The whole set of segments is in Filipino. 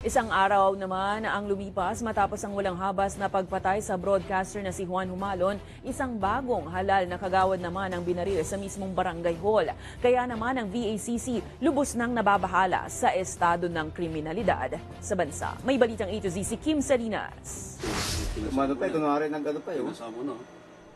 Isang araw naman ang lumipas matapos ang walang habas na pagpatay sa broadcaster na si Juan Humalon, isang bagong halal na kagawad naman ang binaril sa mismong barangay hall. Kaya naman ang VACC lubos nang nababahala sa estado ng kriminalidad sa bansa. May balitang A to Z si Kim Salinas.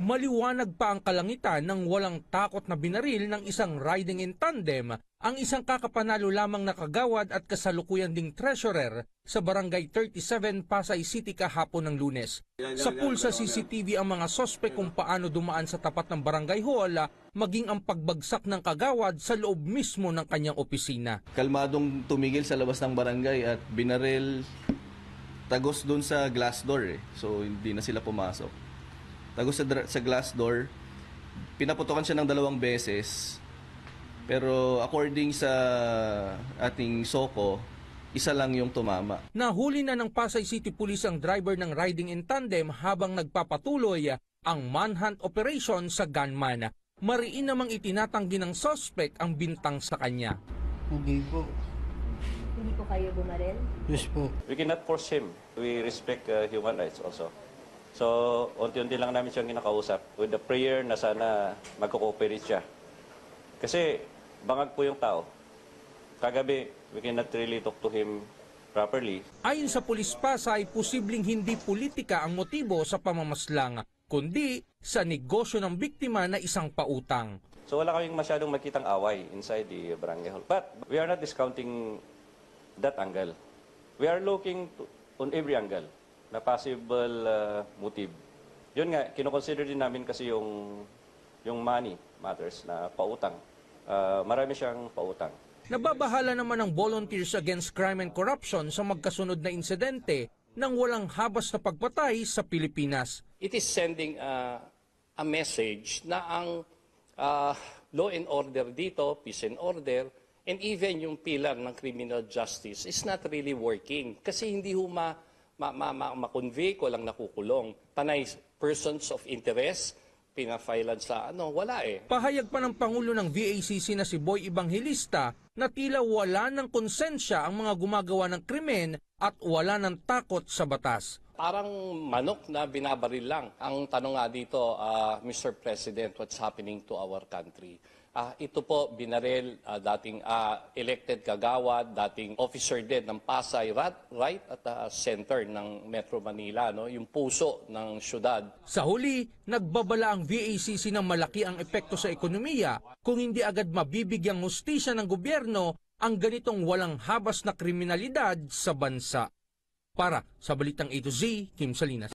Maliwanag pa ang kalangitan ng walang takot na binaril ng isang riding in tandem ang isang kakapanalo lamang na kagawad at kasalukuyan ding treasurer sa Barangay 37 Pasay City kahapon ng Lunes. Sa pool sa CCTV ang mga sospek kung paano dumaan sa tapat ng barangay hall maging ang pagbagsak ng kagawad sa loob mismo ng kanyang opisina. Kalmadong tumigil sa labas ng barangay at binaril tagos doon sa glass door so hindi na sila pumasok. Tagos sa glass door, pinaputokan siya ng 2 beses. Pero according sa ating SOCO, isa lang yung tumama. Nahuli na ng Pasay City Police ang driver ng riding in tandem habang nagpapatuloy ang manhunt operation sa gunman. Mariin namang itinatanggi ng suspect ang bintang sa kanya. Hindi po. Hindi po kayo bumaril? Yes po. We cannot force him. We respect human rights also. So, unti-unti lang namin siyang kinakausap with the prayer na sana magko-cooperate siya. Kasi bangag po yung tao. Kagabi, we cannot really talk to him properly. Ayon sa Pulis Pasay, posibleng hindi politika ang motibo sa pamamaslang, kundi sa negosyo ng biktima na isang pautang. So wala kaming masyadong makitang away inside the barangay hall. But we are not discounting that angle. We are looking on every angle na possible motive. Yun nga, kinoconsider din namin kasi yung money matters na pautang. Marami siyang pautang. Nababahala naman ang Volunteers Against Crime and Corruption sa magkasunod na insidente ng walang habas na pagpatay sa Pilipinas. It is sending a message na ang law and order dito, peace and order, and even yung pilar ng criminal justice is not really working. Kasi hindi ma-convict, walang nakukulong. Panay persons of interest, pinafailan sa wala Pahayag pa ng Pangulo ng VACC na si Boy Evangelista na tila wala ng konsensya ang mga gumagawa ng krimen at wala ng takot sa batas. Parang manok na binabaril lang. Ang tanong nga dito, Mr. President, what's happening to our country? Ito po, binaril, dating elected kagawad, dating officer din ng Pasay, right at center ng Metro Manila, yung puso ng syudad. Sa huli, nagbabala ang VACC ng malaki ang epekto sa ekonomiya kung hindi agad mabibigyang hustisya ng gobyerno ang ganitong walang habas na kriminalidad sa bansa. Para sa Balitang A to Z, Kim Salinas.